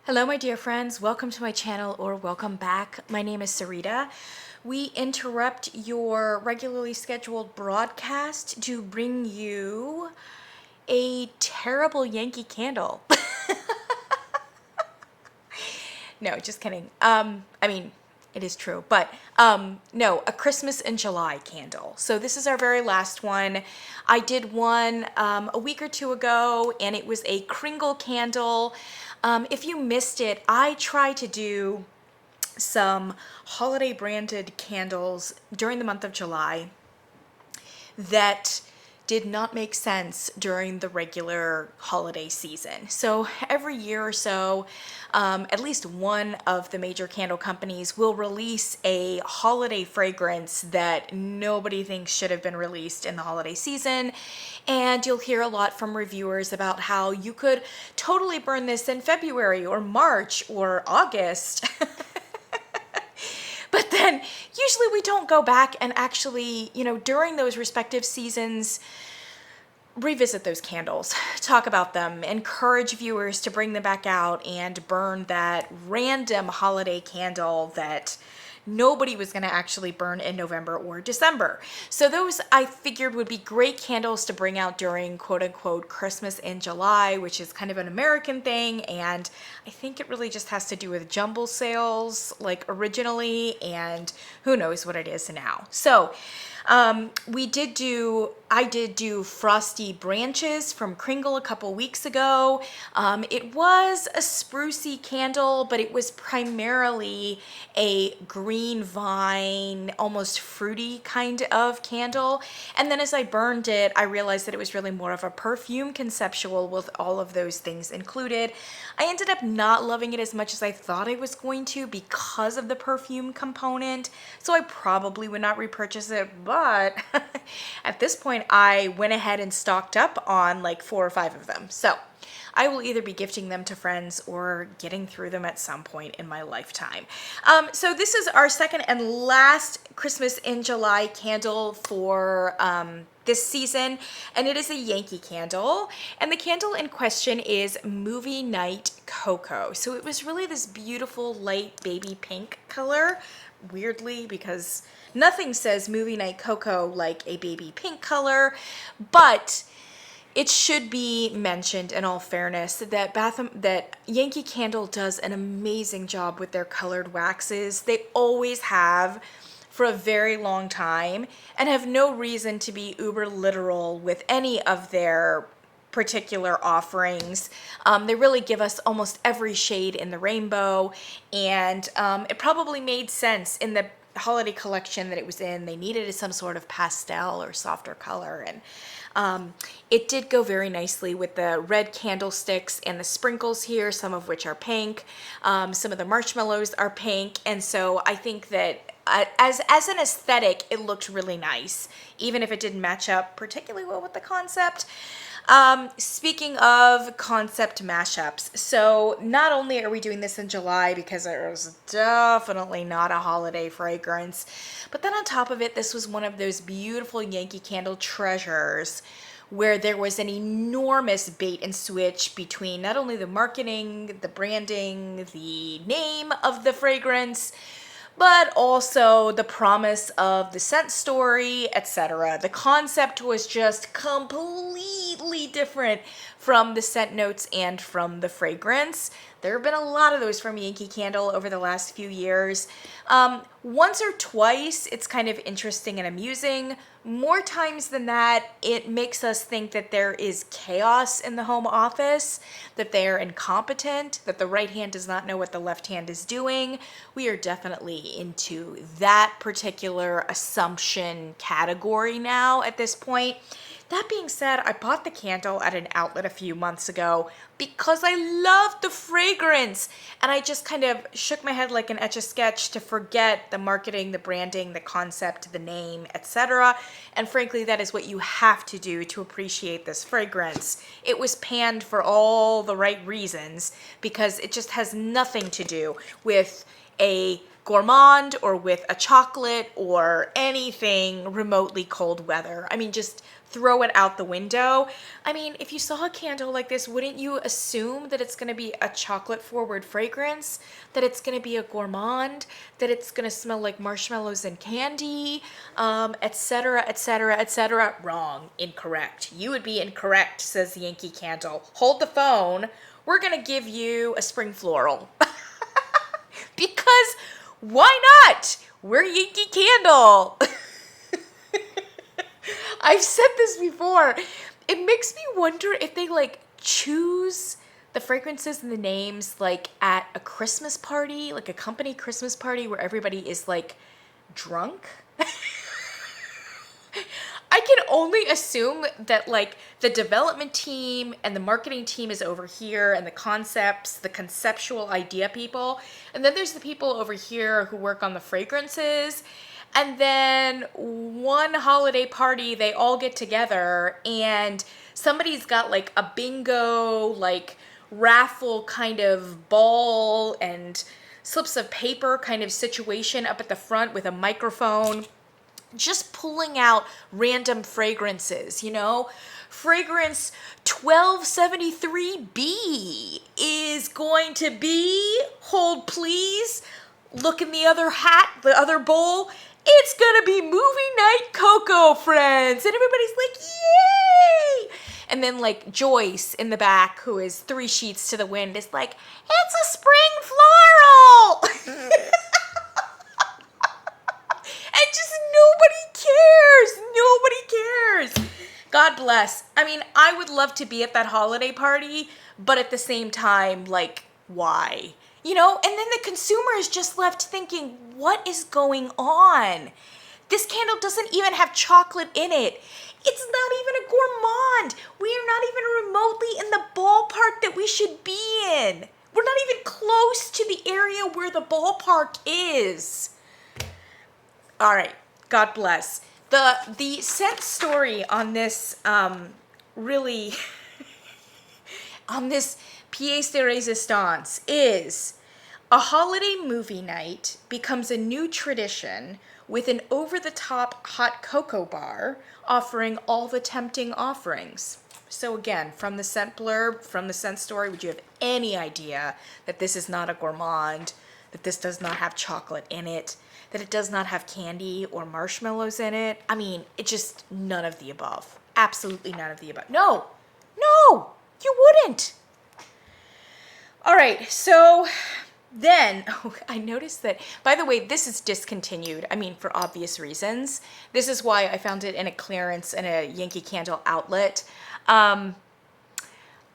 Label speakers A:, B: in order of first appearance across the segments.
A: Hello, my dear friends. Welcome to my channel or welcome back. My name is Sarita. We interrupt your regularly scheduled broadcast to bring you a terrible Yankee candle. No, just kidding. It is true, but no, a Christmas in July candle. So this is our very last one. I did one a week or two ago, and it was a Kringle candle. If you missed it, I try to do some holiday branded candles during the month of July that did not make sense during the regular holiday season. So every year or so, at least one of the major candle companies will release a holiday fragrance that nobody thinks should have been released in the holiday season. And you'll hear a lot from reviewers about how you could totally burn this in February or March or August. But then usually we don't go back and actually, during those respective seasons, revisit those candles, talk about them, encourage viewers to bring them back out and burn that random holiday candle that nobody was going to actually burn in November or December. So those I figured would be great candles to bring out during quote unquote Christmas in July, which is kind of an American thing. And I think it really just has to do with jumble sales like originally, and who knows what it is now. So I did do Frosty Branches from Kringle a couple weeks ago. It was a sprucey candle, but it was primarily a green vine, almost fruity kind of candle. And then as I burned it, I realized that it was really more of a perfume conceptual with all of those things included. I ended up not loving it as much as I thought I was going to because of the perfume component. So I probably would not repurchase it, but at this point I went ahead and stocked up on like 4 or 5 of them. So I will either be gifting them to friends or getting through them at some point in my lifetime. So this is our second and last Christmas in July candle for this season, and it is a Yankee candle. And the candle in question is Movie Night Cocoa. So it was really this beautiful light baby pink color, weirdly, because nothing says Movie Night Cocoa like a baby pink color, but it should be mentioned in all fairness that Yankee Candle does an amazing job with their colored waxes. They always have for a very long time and have no reason to be uber literal with any of their particular offerings. They really give us almost every shade in the rainbow, and it probably made sense in the holiday collection that it was in. They needed some sort of pastel or softer color, and it did go very nicely with the red candlesticks and the sprinkles here, some of which are pink. Some of the marshmallows are pink, and so I think that as an aesthetic, it looked really nice, even if it didn't match up particularly well with the concept. Speaking of concept mashups, so not only are we doing this in July because it was definitely not a holiday fragrance, but then on top of it, this was one of those beautiful Yankee Candle treasures where there was an enormous bait and switch between not only the marketing, the branding, the name of the fragrance, but also the promise of the scent story, etc. The concept was just completely different from the scent notes and from the fragrance. There have been a lot of those from Yankee Candle over the last few years. Once or twice, it's kind of interesting and amusing. More times than that, it makes us think that there is chaos in the home office, that they are incompetent, that the right hand does not know what the left hand is doing. We are definitely into that particular assumption category now at this point. That being said, I bought the candle at an outlet a few months ago because I loved the fragrance, and I just kind of shook my head like an Etch-a-Sketch to forget the marketing, the branding, the concept, the name, etc. And frankly, that is what you have to do to appreciate this fragrance. It was panned for all the right reasons because it just has nothing to do with a gourmand or with a chocolate or anything remotely cold weather. I mean, just throw it out the window. I mean, if you saw a candle like this, wouldn't you assume that it's going to be a chocolate forward fragrance, that it's going to be a gourmand, that it's going to smell like marshmallows and candy, etc., etc., etc.? Wrong. Incorrect. You would be incorrect, says the Yankee Candle. Hold the phone. We're going to give you a spring floral. Because why not? We're Yankee Candle. I've said this before. It makes me wonder if they like choose the fragrances and the names like at a Christmas party, like a company Christmas party where everybody is like drunk. I can only assume that like the development team and the marketing team is over here and the concepts, the conceptual idea people. And then there's the people over here who work on the fragrances. And then one holiday party, they all get together and somebody's got like a bingo, like raffle kind of ball and slips of paper kind of situation up at the front with a microphone, just pulling out random fragrances, you know? Fragrance 1273B is going to be, hold please, look in the other hat, the other bowl, it's gonna be movie night cocoa, friends. And everybody's like, yay! And then like Joyce in the back, who is 3 sheets to the wind, is like, it's a spring floral! And just nobody cares. Nobody cares. God bless. I mean, I would love to be at that holiday party, but at the same time, like, why? You know, and then the consumer is just left thinking, what is going on? This candle doesn't even have chocolate in it. It's not even a gourmand. We are not even remotely in the ballpark that we should be in. We're not even close to the area where the ballpark is. All right, God bless. The scent story on this really, on this pièce de résistance is a holiday movie night becomes a new tradition with an over-the-top hot cocoa bar offering all the tempting offerings. So again, from the scent blurb, from the scent story, would you have any idea that this is not a gourmand, that this does not have chocolate in it, that it does not have candy or marshmallows in it? I mean, it just none of the above. Absolutely none of the above. No, you wouldn't. All right, so then I noticed that, by the way, this is discontinued. I mean, for obvious reasons. This is why I found it in a clearance in a Yankee Candle outlet. So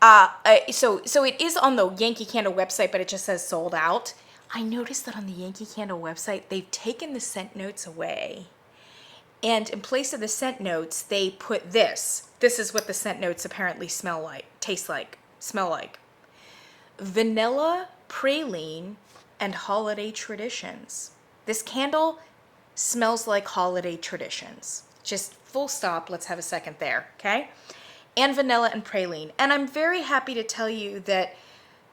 A: it is on the Yankee Candle website, but it just says sold out. I noticed that on the Yankee Candle website, they've taken the scent notes away. And in place of the scent notes, they put this. This is what the scent notes apparently smell like, taste like, smell like. Vanilla, praline, and holiday traditions. This candle smells like holiday traditions. Just full stop. Let's have a second there, okay? And vanilla and praline. And I'm very happy to tell you that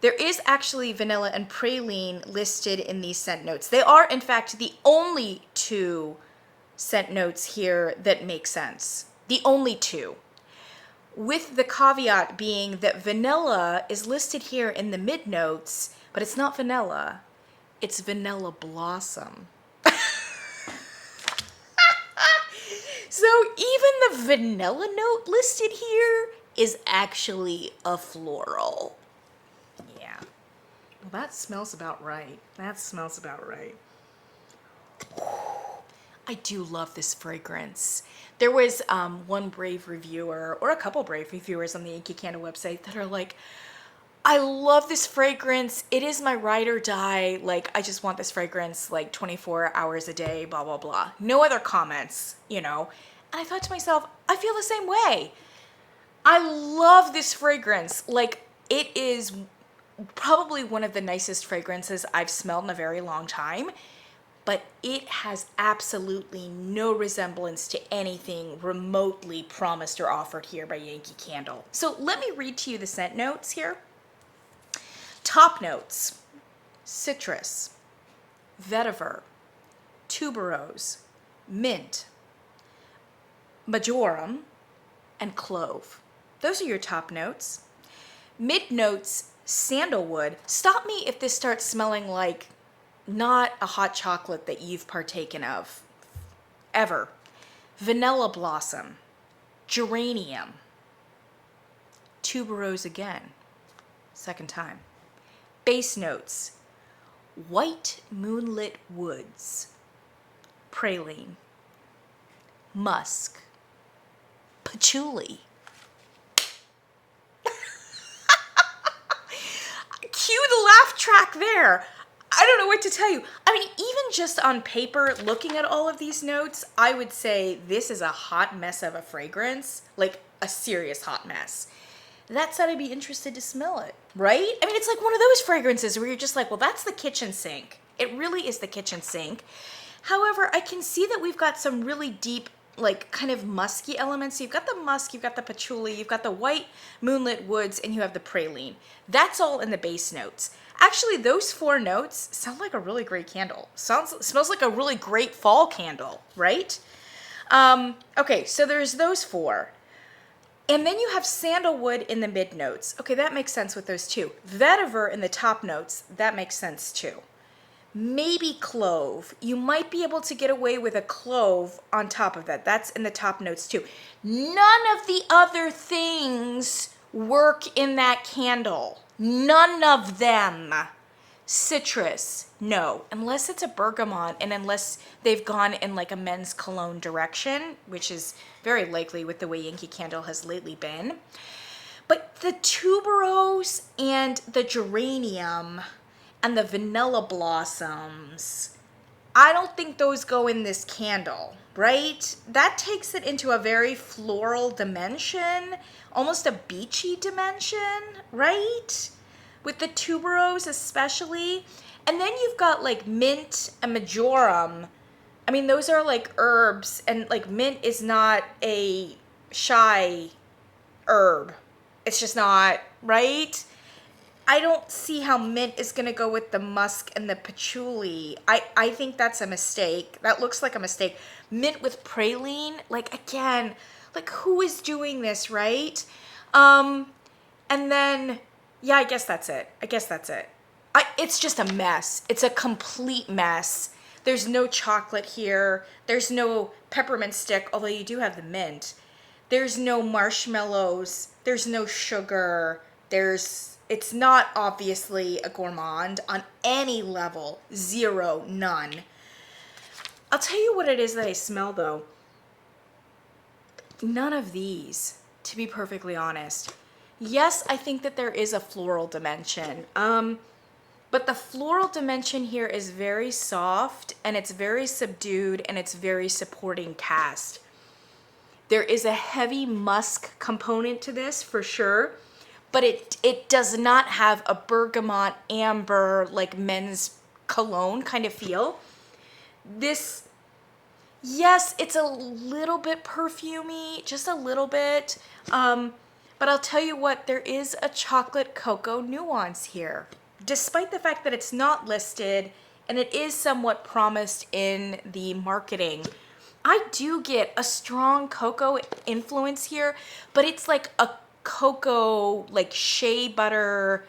A: there is actually vanilla and praline listed in these scent notes. They are, in fact, the only 2 scent notes here that make sense. The only 2. With the caveat being that vanilla is listed here in the mid notes, but it's not vanilla. It's vanilla blossom. So even the vanilla note listed here is actually a floral. Yeah. Well, that smells about right. That smells about right. I do love this fragrance. There was one brave reviewer, or a couple brave reviewers on the Yankee Candle website that are like, I love this fragrance. It is my ride or die. Like, I just want this fragrance like 24 hours a day, blah, blah, blah. No other comments, you know. And I thought to myself, I feel the same way. I love this fragrance. Like, it is probably one of the nicest fragrances I've smelled in a very long time. But it has absolutely no resemblance to anything remotely promised or offered here by Yankee Candle. So let me read to you the scent notes here. Top notes: citrus, vetiver, tuberose, mint, majoram, and clove. Those are your top notes. Mid notes, sandalwood. Stop me if this starts smelling like not a hot chocolate that you've partaken of ever. Vanilla blossom, geranium, tuberose again, second time. Base notes, white moonlit woods, praline, musk, patchouli. Cue the laugh track there. I don't know what to tell you. I mean, even just on paper, looking at all of these notes, I would say this is a hot mess of a fragrance, like a serious hot mess. That said, I'd be interested to smell it, right? I mean, it's like one of those fragrances where you're just like, well, that's the kitchen sink. It really is the kitchen sink. However, I can see that we've got some really deep, like kind of musky elements. So you've got the musk, you've got the patchouli, you've got the white moonlit woods, and you have the praline. That's all in the base notes. Actually, those 4 notes sound like a really great candle. Smells like a really great fall candle, right? Okay, so there's those 4. And then you have sandalwood in the mid notes. Okay, that makes sense with those 2. Vetiver in the top notes, that makes sense too. Maybe clove. You might be able to get away with a clove on top of that. That's in the top notes too. None of the other things work in that candle. None of them. Citrus, no. Unless it's a bergamot and unless they've gone in like a men's cologne direction, which is very likely with the way Yankee Candle has lately been. But the tuberose and the geranium and the vanilla blossoms, I don't think those go in this candle, right? That takes it into a very floral dimension, almost a beachy dimension, right? With the tuberose especially. And then you've got like mint and majoram. I mean, those are like herbs, and like mint is not a shy herb. It's just not, right? I don't see how mint is going to go with the musk and the patchouli. I think that's a mistake. That looks like a mistake. Mint with praline, like again, like who is doing this, right? And then, yeah, I guess that's it. It's just a mess. It's a complete mess. There's no chocolate here. There's no peppermint stick, although you do have the mint. There's no marshmallows. There's no sugar. It's not obviously a gourmand on any level. 0, none. I'll tell you what it is that I smell though. None of these, to be perfectly honest. Yes, I think that there is a floral dimension. But the floral dimension here is very soft and it's very subdued and it's very supporting cast. There is a heavy musk component to this for sure, but it does not have a bergamot amber like men's cologne kind of feel. This, yes, it's a little bit perfumey, just a little bit. But I'll tell you what, there is a chocolate cocoa nuance here. Despite the fact that it's not listed and it is somewhat promised in the marketing, I do get a strong cocoa influence here, but it's like a cocoa, like shea butter,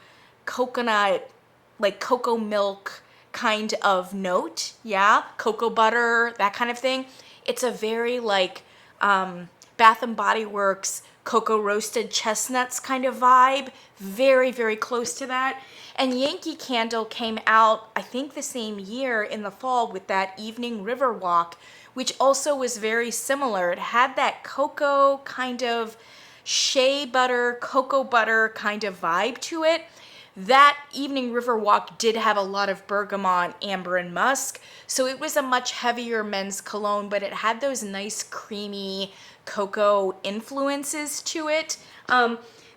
A: coconut, like cocoa milk kind of note. Yeah, cocoa butter, that kind of thing. It's a very like Bath and Body Works cocoa roasted chestnuts kind of vibe. Very, very close to that. And Yankee Candle came out, I think the same year in the fall with that Evening River Walk, which also was very similar. It had that cocoa kind of shea butter, cocoa butter kind of vibe to it. That Evening River Walk did have a lot of bergamot, amber, and musk. So it was a much heavier men's cologne, but it had those nice creamy cocoa influences to it.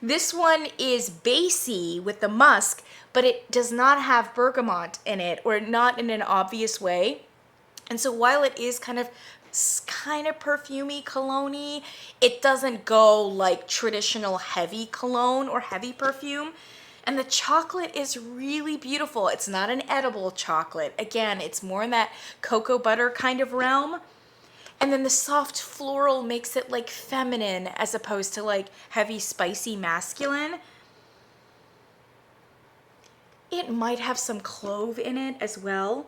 A: This one is basey with the musk, but it does not have bergamot in it, or not in an obvious way. And so while it is kind of perfumey cologne-y, it doesn't go like traditional heavy cologne or heavy perfume. And the chocolate is really beautiful. It's not an edible chocolate. Again, it's more in that cocoa butter kind of realm. And then the soft floral makes it like feminine as opposed to like heavy, spicy masculine. It might have some clove in it as well,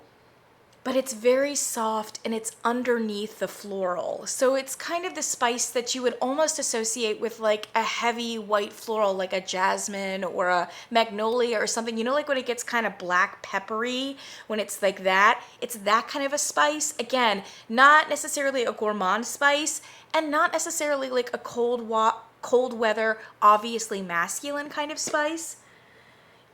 A: but it's very soft and it's underneath the floral. So it's kind of the spice that you would almost associate with like a heavy white floral, like a jasmine or a magnolia or something. You know, like when it gets kind of black peppery, when it's like that, it's that kind of a spice. Again, not necessarily a gourmand spice and not necessarily like a cold weather, obviously masculine kind of spice.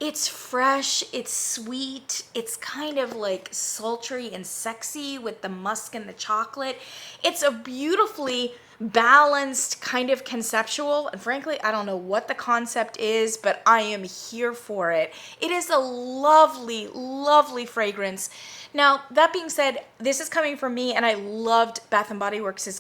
A: It's fresh, it's sweet, it's kind of like sultry and sexy with the musk and the chocolate. It's a beautifully balanced kind of conceptual, and frankly, I don't know what the concept is, but I am here for it. It is a lovely, lovely fragrance. Now, that being said, this is coming from me, and I loved Bath & Body Works'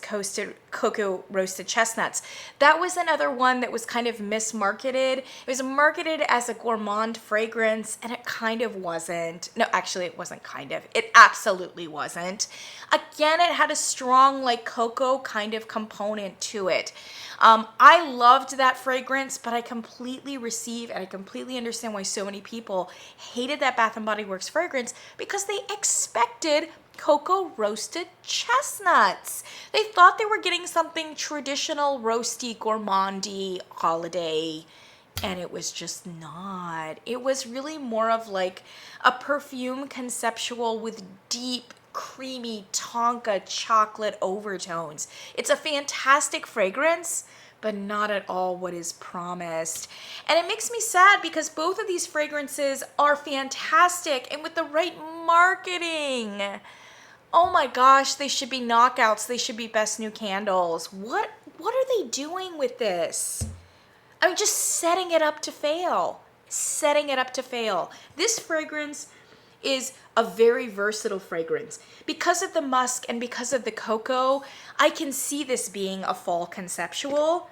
A: Cocoa Roasted Chestnuts. That was another one that was kind of mismarketed. It was marketed as a gourmand fragrance, and it kind of wasn't. No, actually, it wasn't kind of. It absolutely wasn't. Again, it had a strong, like, cocoa kind of component to it. I loved that fragrance, but I completely receive and I completely understand why so many people hated that Bath & Body Works fragrance because they expected cocoa roasted chestnuts. They thought they were getting something traditional, roasty, gourmandy, holiday, and it was just not. It was really more of like a perfume conceptual with deep, creamy Tonka chocolate overtones. It's a fantastic fragrance, but not at all what is promised. And it makes me sad because both of these fragrances are fantastic and with the right marketing. Oh my gosh, they should be knockouts. They should be best new candles. What are they doing with this? I mean, just setting it up to fail. Setting it up to fail. This fragrance is a very versatile fragrance. Because of the musk and because of the cocoa, I can see this being a fall conceptual.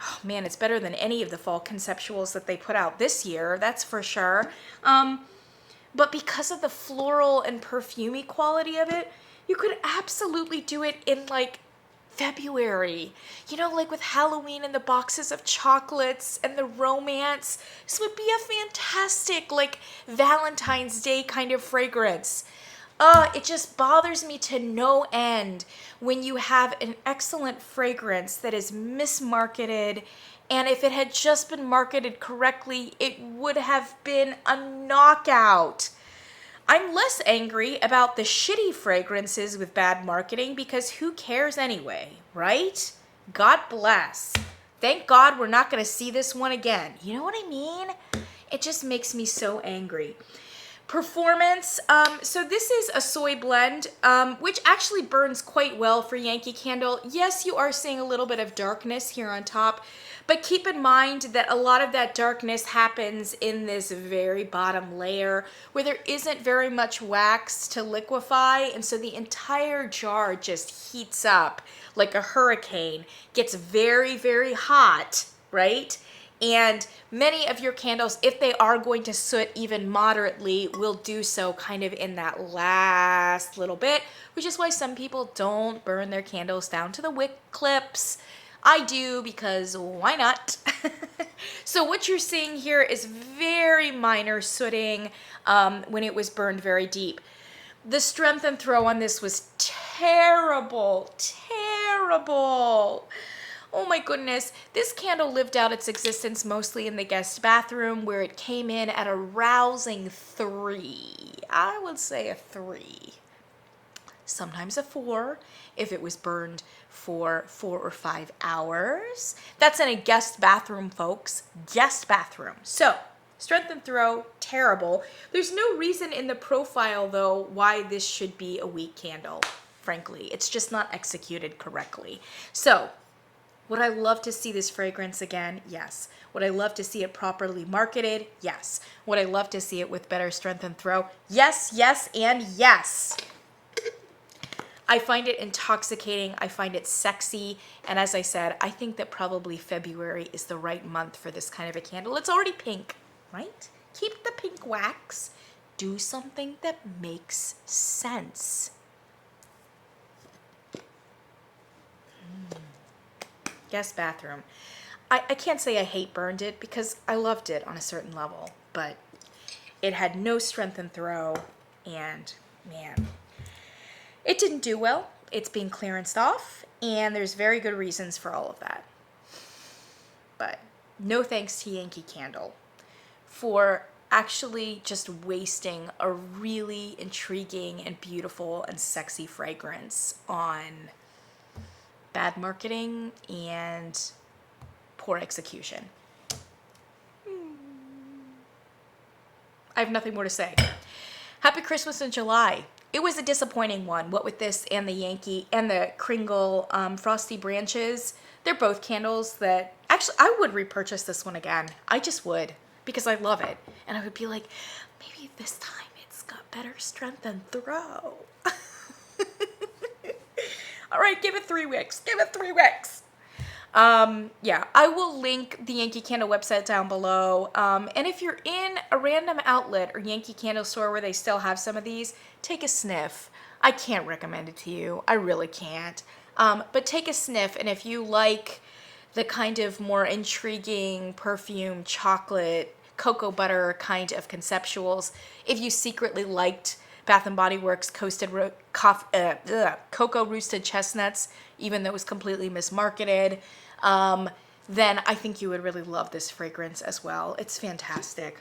A: Oh man, it's better than any of the fall conceptuals that they put out this year, that's for sure. But because of the floral and perfumey quality of it, you could absolutely do it in like February, you know, like with Halloween and the boxes of chocolates and the romance. This would be a fantastic, like, Valentine's Day kind of fragrance. It just bothers me to no end when you have an excellent fragrance that is mismarketed, and if it had just been marketed correctly, it would have been a knockout. I'm less angry about the shitty fragrances with bad marketing because who cares anyway, right? God bless. Thank God we're not going to see this one again. You know what I mean? It just makes me so angry. Performance. So this is a soy blend, which actually burns quite well for Yankee Candle. Yes, you are seeing a little bit of darkness here on top, but keep in mind that a lot of that darkness happens in this very bottom layer where there isn't very much wax to liquefy, and so the entire jar just heats up like a hurricane, gets very, very hot, right? And many of your candles, if they are going to soot even moderately, will do so kind of in that last little bit, which is why some people don't burn their candles down to the wick clips. I do because why not? So what you're seeing here is very minor sooting when it was burned very deep. The strength and throw on this was terrible, terrible. Oh my goodness, this candle lived out its existence mostly in the guest bathroom where it came in at a rousing 3. I would say a 3. Sometimes a 4 if it was burned for 4 or 5 hours. That's in a guest bathroom, folks. Guest bathroom. So, strength and throw, terrible. There's no reason in the profile, though, why this should be a weak candle, frankly. It's just not executed correctly. So, would I love to see this fragrance again? Yes. Would I love to see it properly marketed? Yes. Would I love to see it with better strength and throw? Yes, yes, and yes. I find it intoxicating. I find it sexy. And as I said, I think that probably February is the right month for this kind of a candle. It's already pink. right? Keep the pink wax. Do something that makes sense. Guest bathroom. I can't say I hate burned it because I loved it on a certain level, but it had no strength and throw, and man, it didn't do well. It's being clearanced off, and there's very good reasons for all of that. But no thanks to Yankee Candle for actually just wasting a really intriguing and beautiful and sexy fragrance on bad marketing and poor execution. I have nothing more to say. Happy Christmas in July. It was a disappointing one, what with this and the Yankee and the Kringle Frosty Branches. They're both candles that, actually, I would repurchase this one again. I just would, because I love it. And I would be like, maybe this time it's got better strength and throw. All right, give it 3 wicks. Give it 3 wicks. Yeah, I will link the Yankee Candle website down below. And if you're in a random outlet or Yankee Candle store where they still have some of these, take a sniff. I can't recommend it to you. I really can't. But take a sniff, and if you like the kind of more intriguing perfume, chocolate, cocoa butter kind of conceptuals, if you secretly liked Bath & Body Works Cocoa Roasted Chestnuts, even though it was completely mismarketed, then I think you would really love this fragrance as well. It's fantastic.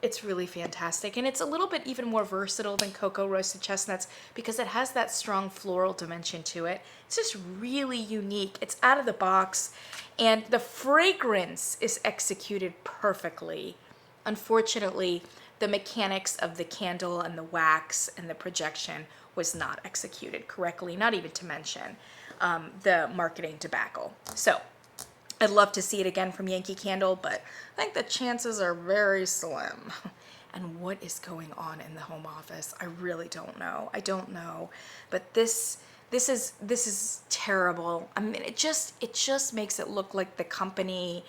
A: It's really fantastic. And it's a little bit even more versatile than Cocoa Roasted Chestnuts because it has that strong floral dimension to it. It's just really unique. It's out of the box, and the fragrance is executed perfectly. Unfortunately, the mechanics of the candle and the wax and the projection was not executed correctly, not even to mention the marketing debacle. So I'd love to see it again from Yankee Candle, but I think the chances are very slim. And what is going on in the home office? I really don't know. I don't know. But this is terrible. I mean, it just makes it look like the company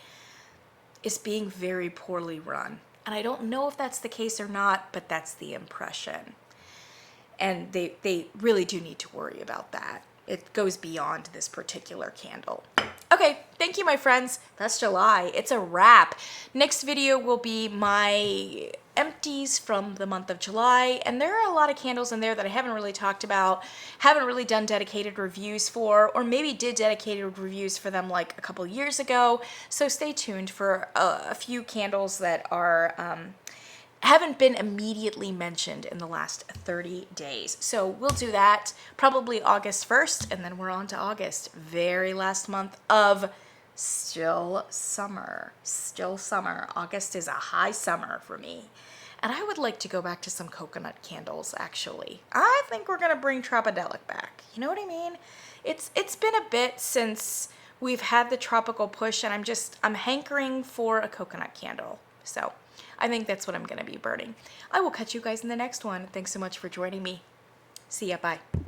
A: is being very poorly run. And I don't know if that's the case or not, but that's the impression. And they really do need to worry about that. It goes beyond this particular candle. Okay, thank you, my friends. That's July. It's a wrap. Next video will be my empties from the month of July, and there are a lot of candles in there that I haven't really talked about, haven't really done dedicated reviews for, or maybe did dedicated reviews for them like a couple years ago. So stay tuned for a few candles that are haven't been immediately mentioned in the last 30 days. So we'll do that probably August 1st, and then we're on to August, very last month of still summer. Still summer. August is a high summer for me. And I would like to go back to some coconut candles, actually. I think we're gonna bring Tropidelic back. You know what I mean? It's been a bit since we've had the tropical push, and I'm hankering for a coconut candle. So I think that's what I'm gonna be burning. I will catch you guys in the next one. Thanks so much for joining me. See ya, bye.